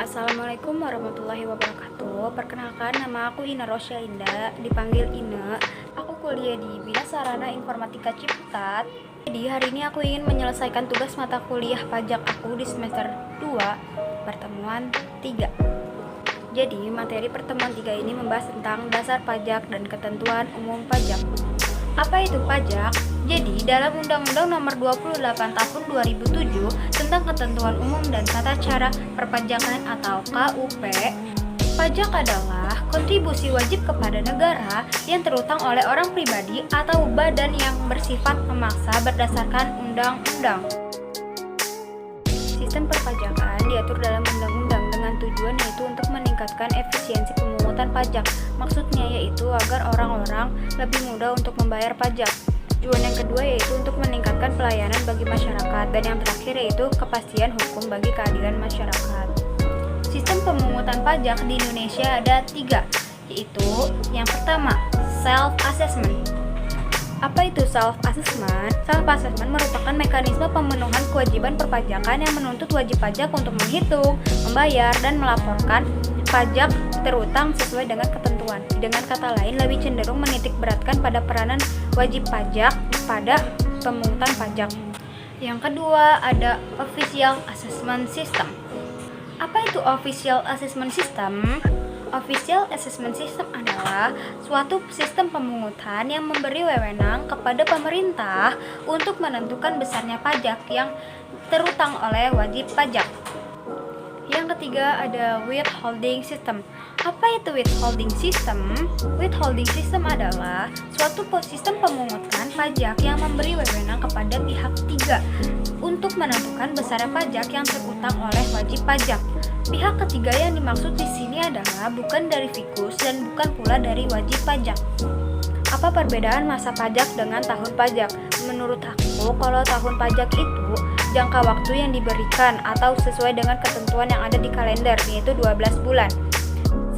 Assalamualaikum warahmatullahi wabarakatuh. Perkenalkan, nama aku Ina Rosya Indah, dipanggil Ine. Aku kuliah di Bina Sarana Informatika Ciputat. Jadi hari ini aku ingin menyelesaikan tugas mata kuliah pajak aku di semester 2, pertemuan 3. Jadi materi pertemuan 3 ini membahas tentang dasar pajak dan ketentuan umum pajak. Apa itu pajak? Jadi, dalam Undang-Undang Nomor 28 Tahun 2007 tentang Ketentuan Umum dan Tata Cara Perpajakan atau KUP, pajak adalah kontribusi wajib kepada negara yang terutang oleh orang pribadi atau badan yang bersifat memaksa berdasarkan undang-undang. Sistem perpajakan diatur dalam undang-undang dengan tujuan yaitu untuk meningkatkan efisiensi pemungutan pajak. Maksudnya yaitu agar orang-orang lebih mudah untuk membayar pajak. Tujuan yang kedua yaitu untuk meningkatkan pelayanan bagi masyarakat, dan yang terakhir yaitu kepastian hukum bagi keadilan masyarakat. Sistem pemungutan pajak di Indonesia ada 3, yaitu yang pertama, self-assessment. Apa itu self-assessment? Self-assessment merupakan mekanisme pemenuhan kewajiban perpajakan yang menuntut wajib pajak untuk menghitung, membayar, dan melaporkan pajak terutang sesuai dengan ketentuan. Dengan kata lain, lebih cenderung menitik beratkan pada peranan wajib pajak pada pemungutan pajak. Yang kedua, ada Official Assessment System. Apa itu Official Assessment System? Official Assessment System adalah suatu sistem pemungutan yang memberi wewenang kepada pemerintah untuk menentukan besarnya pajak yang terutang oleh wajib pajak. Yang ketiga ada Withholding System. Apa itu Withholding System? Withholding System adalah suatu sistem pemungutan pajak yang memberi wewenang kepada pihak ketiga untuk menentukan besarnya pajak yang terutang oleh wajib pajak. Pihak ketiga yang dimaksud di sini adalah bukan dari fikus dan bukan pula dari wajib pajak. Apa perbedaan masa pajak dengan tahun pajak? Menurut aku, kalau tahun pajak itu jangka waktu yang diberikan atau sesuai dengan ketentuan yang ada di kalender, yaitu 12 bulan.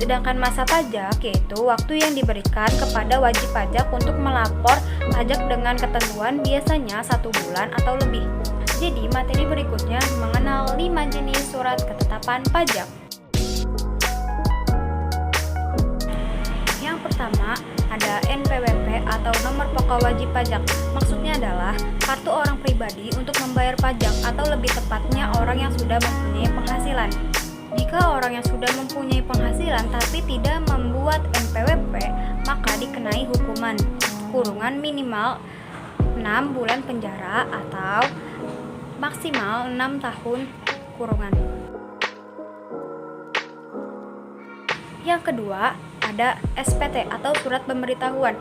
Sedangkan masa pajak yaitu waktu yang diberikan kepada wajib pajak untuk melapor pajak dengan ketentuan biasanya 1 bulan atau lebih. Jadi materi berikutnya mengenal 5 jenis surat ketetapan pajak. Yang pertama ada NPWP atau nomor pokok wajib pajak. Maksudnya adalah kartu orang pribadi untuk membayar pajak, atau lebih tepatnya orang yang sudah mempunyai penghasilan. Jika orang yang sudah mempunyai penghasilan tapi tidak membuat NPWP, maka dikenai hukuman kurungan minimal 6 bulan penjara atau maksimal 6 tahun kurungan. Yang kedua ada SPT atau surat pemberitahuan.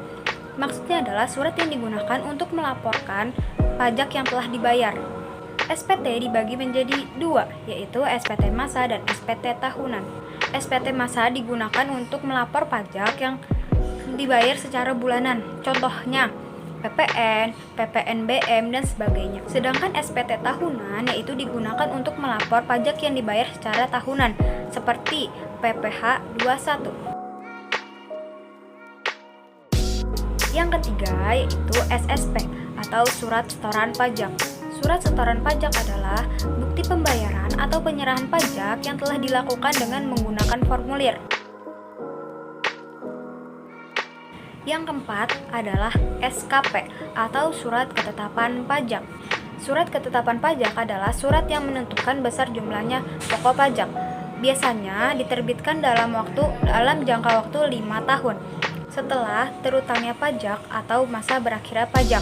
Maksudnya adalah surat yang digunakan untuk melaporkan pajak yang telah dibayar. SPT dibagi menjadi 2, yaitu SPT masa dan SPT tahunan. SPT masa digunakan untuk melapor pajak yang dibayar secara bulanan. Contohnya PPN, PPNBM, dan sebagainya. Sedangkan SPT tahunan yaitu digunakan untuk melapor pajak yang dibayar secara tahunan, seperti PPh 21. Yang ketiga yaitu SSP atau surat setoran pajak. Surat setoran pajak adalah bukti pembayaran atau penyerahan pajak yang telah dilakukan dengan menggunakan formulir. Yang keempat adalah SKP atau surat ketetapan pajak. Surat ketetapan pajak adalah surat yang menentukan besar jumlahnya pokok pajak. Biasanya diterbitkan dalam jangka waktu 5 tahun setelah terutangnya pajak atau masa berakhirnya pajak.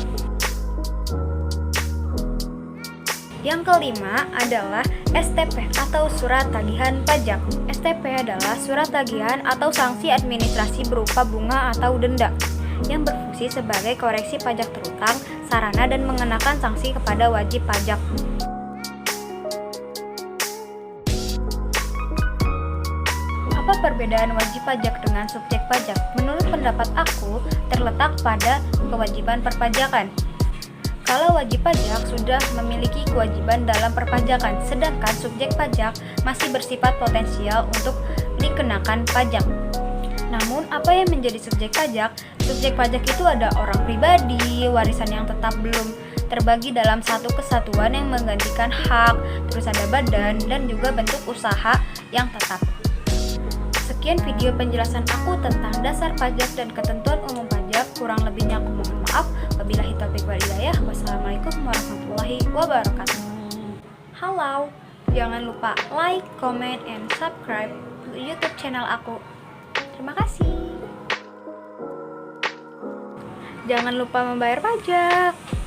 Yang kelima adalah STP atau surat tagihan pajak. STP adalah surat tagihan atau sanksi administrasi berupa bunga atau denda yang berfungsi sebagai koreksi pajak terutang, sarana, dan mengenakan sanksi kepada wajib pajak. Apa perbedaan wajib pajak dengan subjek pajak? Menurut pendapat aku, terletak pada kewajiban perpajakan. Kalau wajib pajak sudah memiliki kewajiban dalam perpajakan, sedangkan subjek pajak masih bersifat potensial untuk dikenakan pajak. Namun, apa yang menjadi subjek pajak? Subjek pajak itu ada orang pribadi, warisan yang tetap belum terbagi dalam satu kesatuan yang menggantikan hak, terus ada badan, dan juga bentuk usaha yang tetap. Sekian video penjelasan aku tentang dasar pajak dan ketentuan umum pajak. Kurang lebihnya aku mohon maaf. Wabillahi taufiq wal hidayah. Wassalamualaikum warahmatullahi wabarakatuh. Halo, jangan lupa like, comment, and subscribe YouTube channel aku. Terima kasih. Jangan lupa membayar pajak.